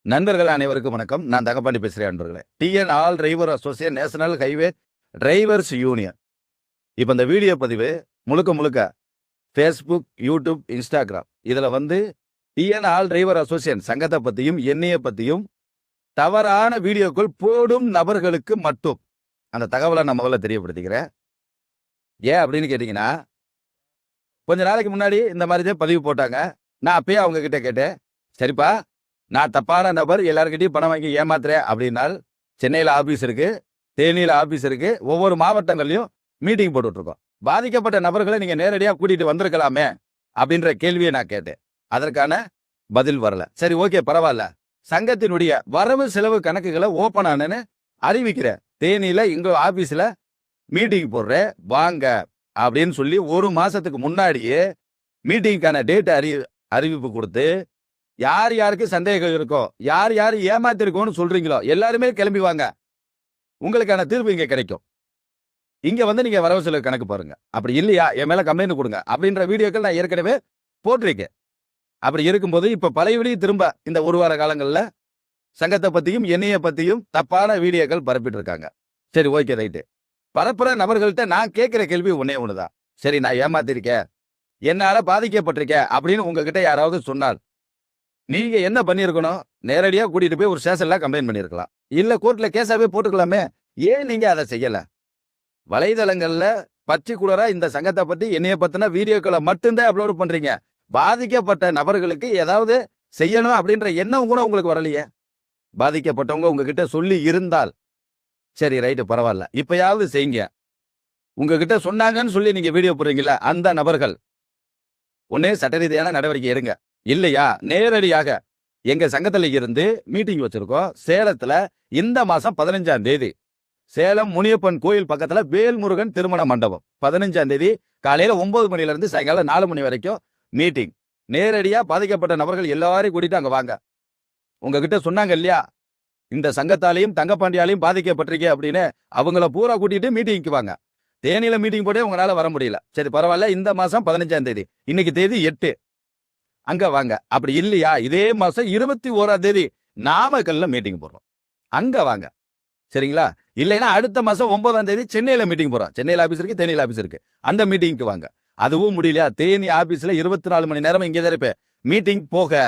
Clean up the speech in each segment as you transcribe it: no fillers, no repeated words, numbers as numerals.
நண்பர்கள் அனைவருக்கும் வணக்கம். நான் தங்கப்பாண்டி பேசுகிறேன். நண்பர்களே, TN all driver association national highway drivers union. இப்போ இந்த வீடியோ பதிவு முழுக்க ஃபேஸ்புக், யூடியூப், இன்ஸ்டாகிராம் இதில் டிஎன் ஆல் டிரைவர் அசோசியேஷன் சங்கத்தை பற்றியும் என்னையை பற்றியும் தவறான வீடியோக்கள் போடும் நபர்களுக்கு மட்டும் அந்த தகவலை நான் முதல்ல தெரியப்படுத்திக்கிறேன். ஏன் அப்படின்னு கேட்டிங்கன்னா, கொஞ்ச நாளைக்கு முன்னாடி இந்த மாதிரி தான் பதிவு போட்டாங்க. நான் அப்பயே அவங்க கிட்ட கேட்டேன், சரிப்பா, நான் தப்பான நபர், எல்லாருக்கிட்டையும் பணம் வாங்கி ஏமாத்துறேன் அப்படின்னால் சென்னையில் ஆபீஸ் இருக்கு, தேனியில் ஆபீஸ் இருக்கு, ஒவ்வொரு மாவட்டங்கள்லையும் மீட்டிங் போட்டுட்டு இருக்கோம். பாதிக்கப்பட்ட நபர்களை நீங்க நேரடியாக கூட்டிட்டு வந்திருக்கலாமே அப்படின்ற கேள்வியை நான் கேட்டேன். அதற்கான பதில் வரல. சரி, ஓகே, பரவாயில்ல. சங்கத்தினுடைய வரவு செலவு கணக்குகளை ஓப்பன் ஆனன்னு அறிவிக்கிறேன். தேனியில இங்க ஆபீஸ்ல மீட்டிங் போடுறேன் வாங்க அப்படின்னு சொல்லி ஒரு மாசத்துக்கு முன்னாடியே மீட்டிங்கான டேட் அறிவிப்பு கொடுத்து, யார் யாருக்கு சந்தேகம் இருக்கோ, யார் யார் ஏமாத்திருக்கோன்னு சொல்றீங்களோ எல்லாருமே கிளம்பி வாங்க, உங்களுக்கான தீர்வு இங்க கிடைக்கும். இங்க நீங்க வரவு செலவு கணக்கு பாருங்க. அப்படி இல்லையா என் மேல கம்ப்ளைண்ட் கொடுங்க அப்படின்ற வீடியோக்கள் நான் ஏற்கனவே போட்டிருக்கேன். அப்படி இருக்கும்போது இப்ப பழையபடி திரும்ப இந்த ஒரு வார காலங்கள்ல சங்கத்தை பத்தியும் என்னைய பத்தியும் தப்பான வீடியோக்கள் பரப்பிட்டு இருக்காங்க. சரி, ஓகே, ரைட்டு. பரப்புற நபர்கள்ட்ட நான் கேட்கிற கேள்வி ஒன்னே ஒண்ணுதான். சரி, நான் ஏமாத்திருக்கேன், என்னால பாதிக்கப்பட்டிருக்கேன் அப்படின்னு உங்ககிட்ட யாராவது சொன்னால் நீங்க என்ன பண்ணிருக்கணும்? நேரடியா கூட்டிட்டு போய் ஒரு ஸ்டேஷன்ல கம்ப்ளைண்ட் பண்ணிருக்கலாம், இல்ல கோர்ட்ல கேஸாவே போட்டுக்கலாமே. ஏன் நீங்க அதை செய்யல? வலைதளங்கள்ல பர்டிகுலரா இந்த சங்கத்தை பத்தி என்னைய பத்தின வீடியோக்களை மட்டும்தான் அப்லோட் பண்றீங்க. பாதிக்கப்பட்ட நபர்களுக்கு ஏதாவது செய்யணும் அப்படின்ற எண்ணம் கூட உங்களுக்கு வரலையே. பாதிக்கப்பட்டவங்க உங்ககிட்ட சொல்லி இருந்தால் சரி, ரைட்டு, பரவாயில்ல, இப்பயாவது செய்யுங்க. உங்ககிட்ட சொன்னாங்கன்னு சொல்லி நீங்க வீடியோ போடுறீங்களா, அந்த நபர்கள் ஒன்னே சட்ட ரீதியான நடவடிக்கை எடுங்க. இல்லையா நேரடியாக எங்க சங்கத்துல இருந்து மீட்டிங் வச்சிருக்கோம் சேலத்துல. இந்த மாசம் 15ஆம் தேதி சேலம் முனியப்பன் கோயில் பக்கத்துல வேல்முருகன் திருமண மண்டபம். 15ஆம் தேதி காலையில 9 மணில இருந்து சாயங்காலம் 4 மணி வரைக்கும் மீட்டிங். நேரடியா பாதிக்கப்பட்ட நபர்கள் எல்லாரையும் கூட்டிட்டு அங்க வாங்க. உங்ககிட்ட சொன்னாங்க இல்லையா, இந்த சங்கத்தாலையும் தங்கப்பாண்டியாலையும் பாதிக்கப்பட்டிருக்கே அப்படின்னு, அவங்கள பூரா கூட்டிட்டு மீட்டிங்க்கு வாங்க. தேனியில மீட்டிங் போட்டே உங்களால வர முடியல. சரி, பரவாயில்ல, இந்த மாசம் 15ஆம் தேதி, இன்னைக்கு தேதி 8, அங்க வாங்க. அப்படி இல்லையா இதே மாசம் 21ஆம் தேதி நாமக்கல்ல மீட்டிங் போடுறோம், அங்க வாங்க. சரிங்களா? இல்லைன்னா அடுத்த மாசம் 9ஆம் தேதி சென்னையில மீட்டிங் போறோம். சென்னையில் ஆபீஸ் இருக்கு, தேனியில் ஆபீஸ் இருக்கு, அந்த மீட்டிங்க்கு வாங்க. அதுவும் முடியலையா, தேனி ஆபீஸ்ல 24 மணி நேரம் இங்கே தான் இருப்பேன், மீட்டிங் போக.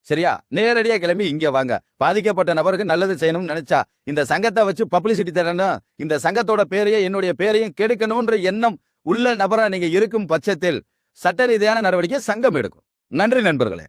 சரியா? நேரடியா கிளம்பி இங்க வாங்க. பாதிக்கப்பட்ட நபருக்கு நல்லது செய்யணும்னு நினைச்சா, இந்த சங்கத்தை வச்சு பப்ளிசிட்டி தரணும், இந்த சங்கத்தோட பேரையும் என்னுடைய பேரையும் கெடுக்கணும்ன்ற எண்ணம் உள்ள நபரா நீங்க இருக்கும் பட்சத்தில் சட்ட ரீதியான நடவடிக்கை சங்கம் எடுக்கும். நன்றி நண்பர்களே.